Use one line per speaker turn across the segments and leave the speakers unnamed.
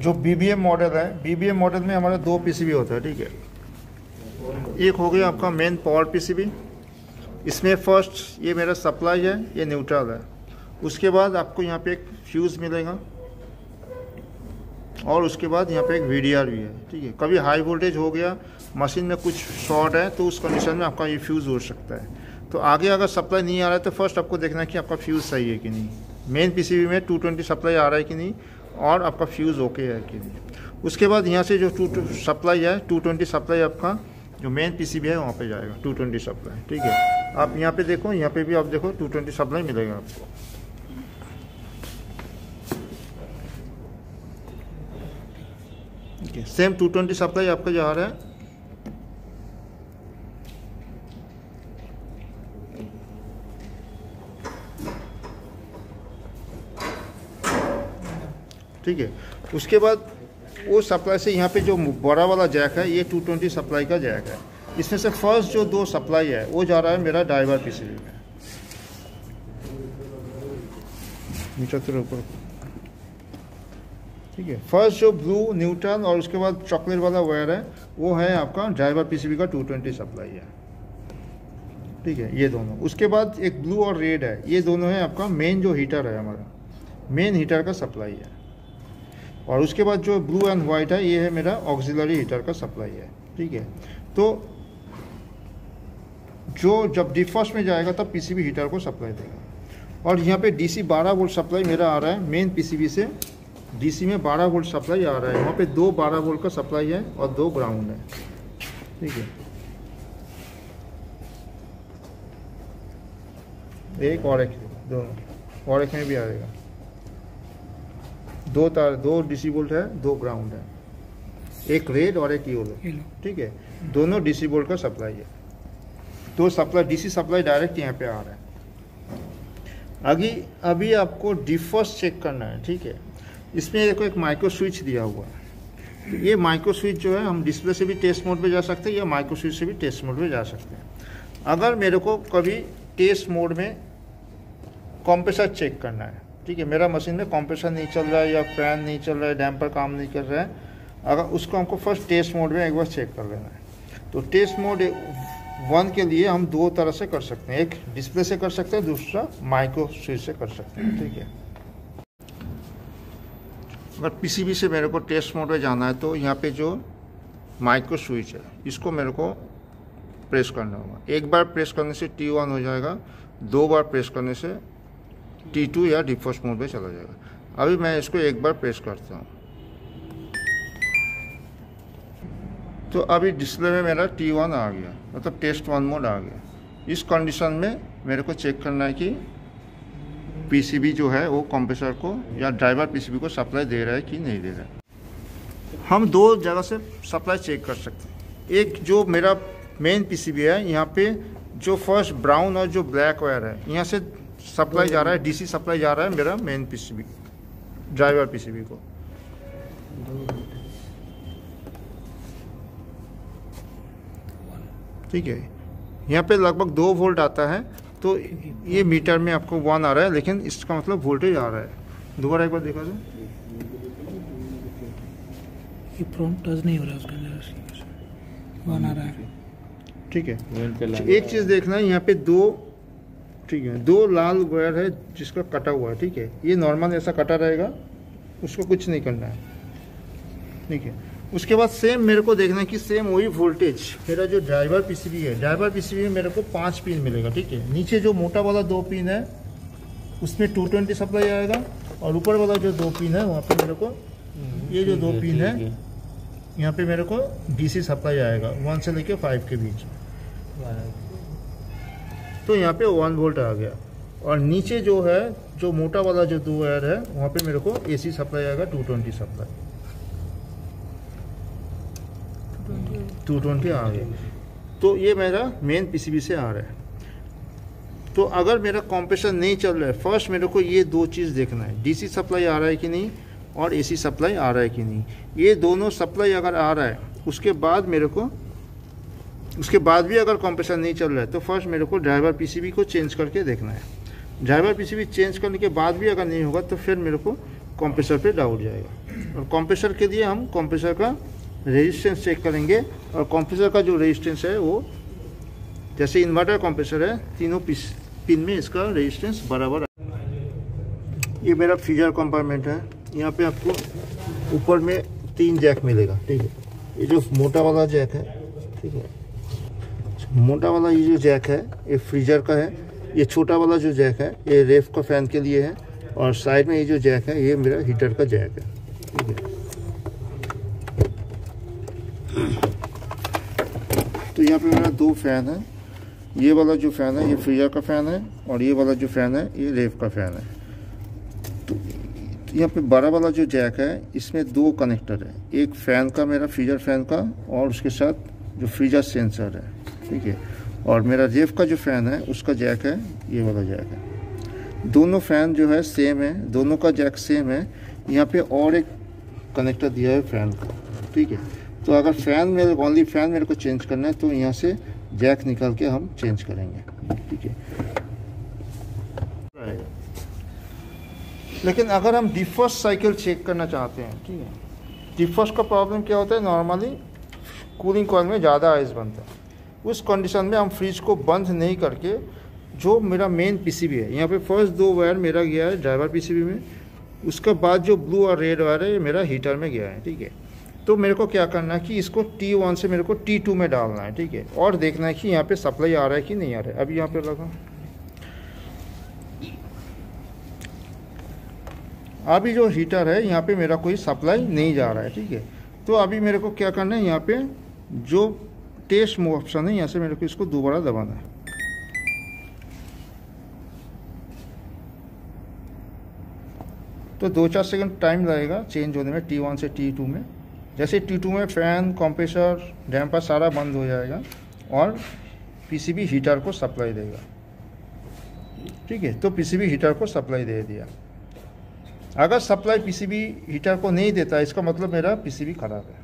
जो BBM model है, BBM model में हमारा 2 PCB होता है, ठीक है। एक हो गया आपका मेन पावर PCB, इसमें फर्स्ट ये मेरा सप्लाई है, ये न्यूट्रल है। उसके बाद आपको यहाँ पे एक फ्यूज़ मिलेगा और उसके बाद यहाँ पे एक VDR भी है, ठीक है। कभी हाई वोल्टेज हो गया, मशीन में कुछ शॉर्ट है, तो उस कंडीशन में आपका ये फ्यूज़ उड़ सकता है। तो आगे अगर सप्लाई नहीं आ रहा है तो फर्स्ट आपको देखना है कि आपका फ्यूज़ सही है कि नहीं। मेन PCB में 220 सप्लाई आ रहा है कि नहीं और आपका फ्यूज़ ओके है कि नहीं। उसके बाद यहाँ से जो सप्लाई है 220 सप्लाई आपका जो मेन PCB है वहाँ पे जाएगा 220 सप्लाई, ठीक है। आप यहाँ पे देखो, यहाँ पे भी आप देखो 220 सप्लाई मिलेगा आपको। ठीक है, सेम 220 सप्लाई आपका जा रहा है। ठीक है, उसके बाद वो सप्लाई से यहाँ पे जो बड़ा वाला जैक है ये 220 सप्लाई का जैक है। इसमें से फर्स्ट जो 2 सप्लाई है वो जा रहा है मेरा ड्राइवर PCB में। नीचे तो ऊपर, ठीक है। फर्स्ट जो ब्लू, न्यूट्रल और उसके बाद चॉकलेट वाला वायर है वो है आपका ड्राइवर PCB का 220 सप्लाई है, ठीक है, ये दोनों। उसके बाद एक ब्लू और रेड है, ये दोनों है आपका मेन जो हीटर है, हमारा मेन हीटर का सप्लाई है। और उसके बाद जो ब्लू एंड वाइट है ये है मेरा ऑक्सिलरी हीटर का सप्लाई है, ठीक है। तो जो जब डिफॉस्ट में जाएगा तब PCB हीटर को सप्लाई देगा। और यहाँ पे DC 12 वोल्ट सप्लाई मेरा आ रहा है मेन PCB से। DC में 12 वोल्ट सप्लाई आ रहा है, वहाँ पे 2 12 वोल्ट का सप्लाई है और 2 ग्राउंड है, ठीक है। एक और एक दोनों और एक में भी आएगा, 2 तार, 2 DC वोल्ट है, 2 ग्राउंड है, एक रेड और एक येलो, ठीक है। दोनों DC वोल्ट का सप्लाई है। तो सप्लाई DC सप्लाई डायरेक्ट यहाँ पे आ रहा है। अभी आपको डिफॉस्ट चेक करना है, ठीक है। इसमें देखो एक माइक्रो स्विच दिया हुआ है। ये माइक्रो स्विच जो है हम डिस्प्ले से भी टेस्ट मोड पे जा सकते हैं या माइक्रो स्विच से भी टेस्ट मोड पे जा सकते हैं। अगर मेरे को कभी टेस्ट मोड में कंप्रेसर चेक करना है, ठीक है, मेरा मशीन में कंप्रेसर नहीं चल रहा है या फैन नहीं चल रहा है, डैम्पर काम नहीं कर रहा है, अगर उसको हमको फर्स्ट टेस्ट मोड में एक बार चेक कर लेना है। तो टेस्ट मोड 1 के लिए हम 2 तरह से कर सकते हैं, एक डिस्प्ले से कर सकते हैं, दूसरा माइक्रो स्विच से कर सकते हैं, ठीक है। अगर PCB से मेरे को टेस्ट मोड में जाना है तो यहाँ पे जो माइक्रो स्विच है इसको मेरे को प्रेस करना होगा। एक बार प्रेस करने से T1 हो जाएगा, 2 बार प्रेस करने से T2 या डिफॉस्ट मोड में चला जाएगा। अभी मैं इसको एक बार प्रेस करता हूँ तो अभी डिस्प्ले में मेरा T1 आ गया, मतलब टेस्ट 1 मोड आ गया। इस कंडीशन में मेरे को चेक करना है कि PCB जो है वो कंप्रेसर को या ड्राइवर PCB को सप्लाई दे रहा है कि नहीं दे रहा है। हम 2 जगह से सप्लाई चेक कर सकते हैं। एक जो मेरा मेन PCB है, यहाँ पे जो फर्स्ट ब्राउन और जो ब्लैक वायर है यहाँ से सप्लाई जा रहा है, DC सप्लाई जा रहा है मेरा मेन PCB ड्राइवर PCB को। ठीक है, यहाँ पे लगभग 2 वोल्ट आता है, तो ये मीटर में आपको 1 आ रहा है, लेकिन इसका मतलब वोल्टेज आ रहा है। दोबारा एक बार देखा जाए,
ये प्रॉम्प्ट टच नहीं हो रहा है, उसके अंदर 1 आ रहा है,
ठीक है। एक चीज़ देखना है, यहाँ पे 2, ठीक है, 2 लाल वायर है जिसका कटा हुआ है, ठीक है। ये नॉर्मल ऐसा कटा रहेगा, उसको कुछ नहीं करना है, ठीक है। उसके बाद सेम मेरे को देखना है कि सेम वही वोल्टेज मेरा जो ड्राइवर PCB है, ड्राइवर PCB में मेरे को 5 पिन मिलेगा, ठीक है। नीचे जो मोटा वाला 2 पिन है उसमें 220 सप्लाई आएगा और ऊपर वाला जो 2 पिन है वहाँ पे मेरे को ये जो 2 पिन है यहाँ पे मेरे को DC सप्लाई आएगा 1 से लेके 5 के बीच। तो यहाँ पे 1 वोल्ट आ गया। और नीचे जो है जो मोटा वाला जो 2 वायर है वहाँ पे मेरे को AC सप्लाई आएगा 220 सप्लाई, 220 आ गया। तो ये मेरा मेन PCB से आ रहा है। तो अगर मेरा कंप्रेसर नहीं चल रहा है, फर्स्ट मेरे को ये 2 चीज़ देखना है, DC सप्लाई आ रहा है कि नहीं और AC सप्लाई आ रहा है कि नहीं। ये दोनों सप्लाई अगर आ रहा है उसके बाद मेरे को, उसके बाद भी अगर कंप्रेसर नहीं चल रहा है तो फर्स्ट मेरे को ड्राइवर PCB को चेंज करके देखना है। ड्राइवर PCB चेंज करने के बाद भी अगर नहीं होगा तो फिर मेरे को कंप्रेसर पे डाउट जाएगा। और कंप्रेसर के लिए हम कंप्रेसर का रेजिस्टेंस चेक करेंगे। और कंप्रेसर का जो रेजिस्टेंस है वो जैसे इन्वर्टर कंप्रेसर है, तीनों पिन में इसका रेजिस्टेंस बराबर है। ये मेरा फ्रीजर कंपार्टमेंट है। यहाँ पे आपको ऊपर में 3 जैक मिलेगा, ठीक है। ये जो मोटा वाला जैक है, ठीक है, मोटा वाला ये जो जैक है ये फ्रीजर का है। ये छोटा वाला जो जैक है ये रेफ का फैन के लिए है। और साइड में ये जो जैक है ये मेरा हीटर का जैक है, ठीक है। तो यहाँ पे मेरा 2 फैन है। ये वाला जो फैन है ये फ्रीजर का फैन है और ये वाला जो फैन है ये रेफ का फैन है। तो यहाँ पे बड़ा वाला जो जैक है इसमें 2 कनेक्टर है, एक फैन का मेरा फ्रीजर फैन का और उसके साथ जो फ्रीजर सेंसर है, ठीक है। और मेरा रेफ का जो फैन है उसका जैक है ये वाला जैक है। दोनों फैन जो है सेम है, दोनों का जैक सेम है। यहाँ पे और एक कनेक्टर दिया है फैन का, ठीक है। तो अगर फैन मेरे ओनली फैन मेरे को चेंज करना है तो यहाँ से जैक निकाल के हम चेंज करेंगे, ठीक है। लेकिन अगर हम डिफर्स्ट साइकिल चेक करना चाहते हैं, ठीक है, डिफर्स्ट का प्रॉब्लम क्या होता है, नॉर्मली कूलिंग कॉइल में ज़्यादा आइस बनता है। उस कंडीशन में हम फ्रिज को बंद नहीं करके जो मेरा मेन पीसीबी है, यहाँ पे फर्स्ट 2 वायर मेरा गया है ड्राइवर पीसीबी में, उसके बाद जो ब्लू और रेड वायर है ये मेरा हीटर में गया है, ठीक है। तो मेरे को क्या करना है कि इसको T1 से मेरे को T2 में डालना है, ठीक है। और देखना है कि यहाँ पे सप्लाई आ रहा है कि नहीं आ रहा है। अभी यहाँ पे लगा, अभी जो हीटर है यहाँ पे मेरा कोई सप्लाई नहीं जा रहा है, ठीक है। तो अभी मेरे को क्या करना है, यहाँ पे जो टेस्ट ऑप्शन है यहाँ से मेरे को इसको दोबारा दबाना है। तो 2-4 सेकंड टाइम लगेगा चेंज होने में T1 से T2 में। जैसे T2 में फैन, कंप्रेसर, डैम्पर सारा बंद हो जाएगा और पीसीबी हीटर को सप्लाई देगा, ठीक है। तो पीसीबी हीटर को सप्लाई दे दिया। अगर सप्लाई पीसीबी हीटर को नहीं देता इसका मतलब मेरा पीसीबी खराब है।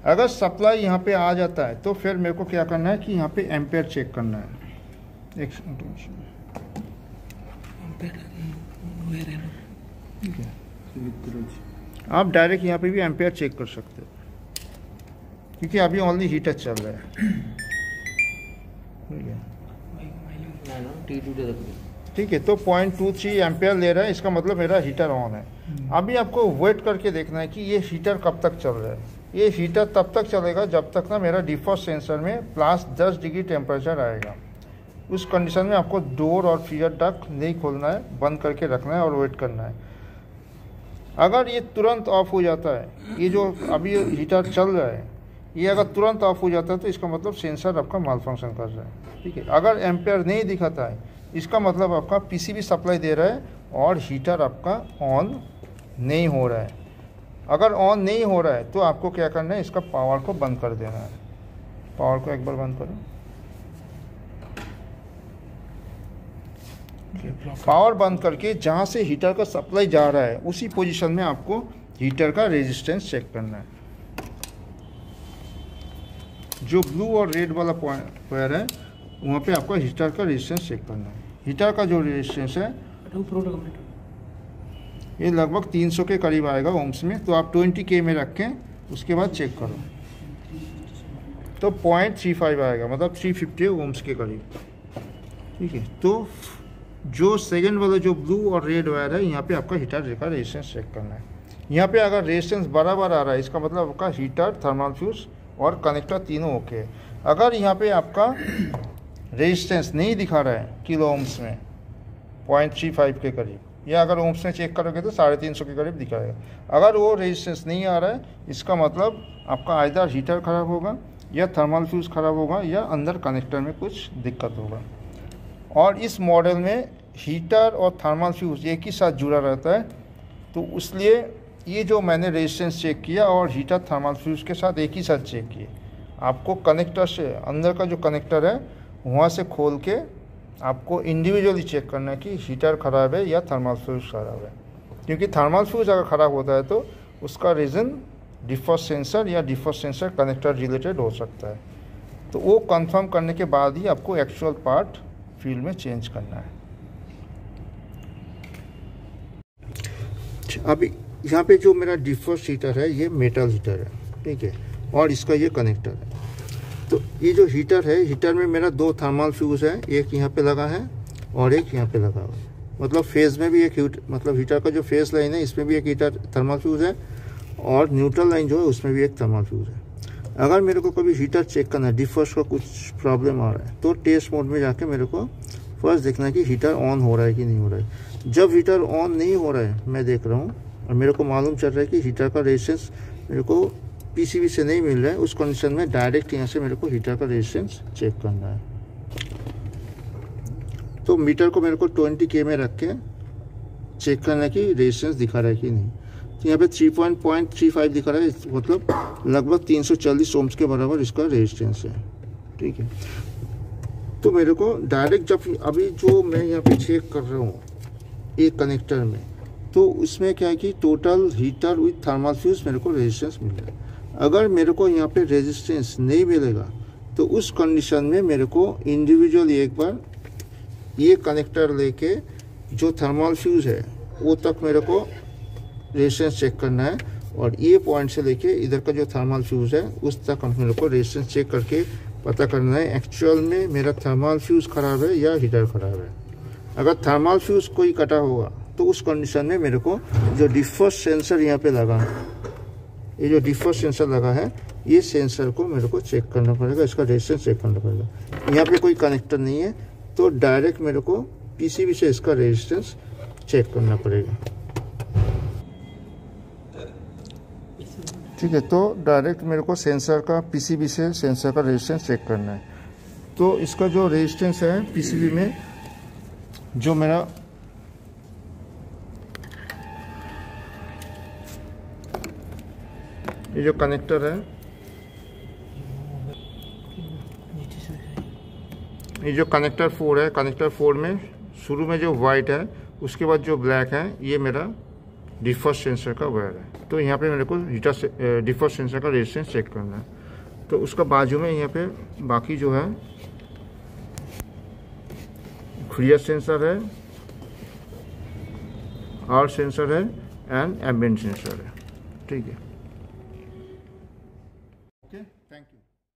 अगर सप्लाई यहाँ पे आ जाता है तो फिर मेरे को क्या करना है कि यहाँ पे एम्पेयर चेक करना है। एक आप डायरेक्ट यहाँ पे भी एम्पेयर चेक कर सकते हो क्योंकि अभी ओनली हीटर चल रहा है, ठीक है। तो 0.23 एम्पेयर ले रहा है, इसका मतलब मेरा हीटर ऑन है। अभी आपको वेट करके देखना है कि ये हीटर कब तक चल रहा है। ये हीटर तब तक चलेगा जब तक ना मेरा डिफॉल्ट सेंसर में +10 डिग्री टेम्परेचर आएगा। उस कंडीशन में आपको डोर और फ्रीजर डक्ट नहीं खोलना है, बंद करके रखना है और वेट करना है। अगर ये तुरंत ऑफ हो जाता है, ये जो अभी हीटर चल रहा है ये अगर तुरंत ऑफ हो जाता है तो इसका मतलब सेंसर आपका माल फंक्शन कर रहा है, ठीक है। अगर एम्पेयर नहीं दिखाता है इसका मतलब आपका पीसीबी सप्लाई दे रहा है और हीटर आपका ऑन नहीं हो रहा है। अगर ऑन नहीं हो रहा है तो आपको क्या करना है, इसका पावर को बंद कर देना है। पावर को एक बार बंद करो। पावर बंद करके जहाँ से हीटर का सप्लाई जा रहा है उसी पोजीशन में आपको हीटर का रेजिस्टेंस चेक करना है। जो ब्लू और रेड वाला वायर है वहाँ पे आपको हीटर का रेजिस्टेंस चेक करना है। हीटर का जो रेजिस्टेंस है ये लगभग 300 के करीब आएगा ओम्स में। तो आप 20K में रखें, उसके बाद चेक करो तो 0.35 आएगा, मतलब 350 ओम्स के करीब, ठीक है। तो जो सेकंड वाला जो ब्लू और रेड वायर है यहाँ पे आपका हीटर का रेजिस्टेंस चेक करना है। यहाँ पे अगर रेजिस्टेंस बराबर आ रहा है इसका मतलब आपका हीटर, थर्मल फ्यूज और कनेक्टर तीनों ओके है। अगर यहाँ पे आपका रेजिस्टेंस नहीं दिखा रहा है किलो ओम्स में 0.35 के करीब, या अगर ओम्स में चेक करोगे तो 350 के करीब दिखाएगा। अगर वो रेजिस्टेंस नहीं आ रहा है इसका मतलब आपका आइदर हीटर ख़राब होगा या थर्मल फ्यूज ख़राब होगा या अंदर कनेक्टर में कुछ दिक्कत होगा। और इस मॉडल में हीटर और थर्मल फ्यूज एक ही साथ जुड़ा रहता है, तो इसलिए ये जो मैंने रेजिस्टेंस चेक किया और हीटर थर्मल फ्यूज के साथ एक ही साथ चेक किए। आपको कनेक्टर से अंदर का जो कनेक्टर है वहाँ से खोल के आपको इंडिविजुअली चेक करना है कि हीटर ख़राब है या थर्मल फ्यूज ख़राब है। क्योंकि थर्मल फ्यूज अगर ख़राब होता है तो उसका रीज़न डिफॉल्ट सेंसर या डिफॉल्ट सेंसर कनेक्टर रिलेटेड हो सकता है। तो वो कंफर्म करने के बाद ही आपको एक्चुअल पार्ट फील्ड में चेंज करना है। यहाँ पे जो मेरा डिफर्स्ट हीटर है ये मेटल हीटर है, ठीक है, और इसका ये कनेक्टर है। तो ये जो हीटर है, हीटर में मेरा 2 थर्मल फ्यूज़ है, एक यहाँ पे लगा है और एक यहाँ पे लगा हुआ है। मतलब फेज़ में भी एक मतलब हीटर का जो फेज़ लाइन है इसमें भी एक हीटर थर्मल फ्यूज़ है और न्यूट्रल लाइन जो है उसमें भी एक थर्मल फ्यूज़ है। अगर मेरे को कभी हीटर चेक करना है, डिफर्स्ट का कुछ प्रॉब्लम आ रहा है, तो टेस्ट मोड में जाके मेरे को फर्स्ट देखना है कि हीटर ऑन हो रहा है कि नहीं हो रहा है। जब हीटर ऑन नहीं हो रहा है, मैं देख रहा हूँ और मेरे को मालूम चल रहा है कि हीटर का रेजिस्टेंस मेरे को पीसीबी से नहीं मिल रहा है, उस कंडीशन में डायरेक्ट यहाँ से मेरे को हीटर का रेजिस्टेंस चेक करना है। तो मीटर को मेरे को 20K में रख के चेक करना है कि रेजिस्टेंस दिखा रहा है कि नहीं। तो यहाँ पे 3.35 दिखा रहा है, मतलब लगभग 340 ओम्स के बराबर इसका रेजिस्टेंस है, ठीक है। तो मेरे को डायरेक्ट जब अभी जो मैं यहाँ पे चेक कर रहा हूँ एक कनेक्टर में, तो उसमें क्या है कि total heater with thermal fuse मेरे को रेजिस्टेंस मिल रहा है। अगर मेरे को यहाँ पे रेजिस्टेंस नहीं मिलेगा तो उस कंडीशन में मेरे को इंडिविजुअली एक बार ये कनेक्टर लेके जो थर्मल फ्यूज है वो तक मेरे को रेजिस्टेंस चेक करना है, और ये पॉइंट से लेके इधर का जो थर्मल फ्यूज है उस तक मेरे को रेजिस्टेंस चेक करके पता करना है एक्चुअल में मेरा थर्मल फ्यूज खराब है या हीटर खराब है। अगर थर्मल फ्यूज कोई कटा होगा तो उस कंडीशन में मेरे को जो डिफर्स्ट सेंसर यहाँ पे लगा है, ये जो डिफर्स्ट सेंसर लगा है, ये सेंसर को मेरे को चेक करना पड़ेगा, इसका रेजिस्टेंस चेक करना पड़ेगा। यहाँ पे कोई कनेक्टर नहीं है तो डायरेक्ट मेरे को पीसीबी से इसका रेजिस्टेंस चेक करना पड़ेगा, ठीक है। तो डायरेक्ट मेरे को सेंसर का पीसीबी से सेंसर का रेजिस्टेंस चेक करना है। तो इसका जो रेजिस्टेंस है पीसीबी में, जो मेरा ये जो कनेक्टर है, ये जो कनेक्टर 4 है, कनेक्टर 4 में शुरू में जो वाइट है उसके बाद जो ब्लैक है ये मेरा डिफर्स्ट सेंसर का वायर है। तो यहाँ पे मेरे को हीटर डिफर्स्ट सेंसर का रेजिस्टेंस चेक करना है। तो उसका बाजू में यहाँ पे बाकी जो है फ्रीयर सेंसर है, आर सेंसर है एंड एम्बिएंट सेंसर है, ठीक है।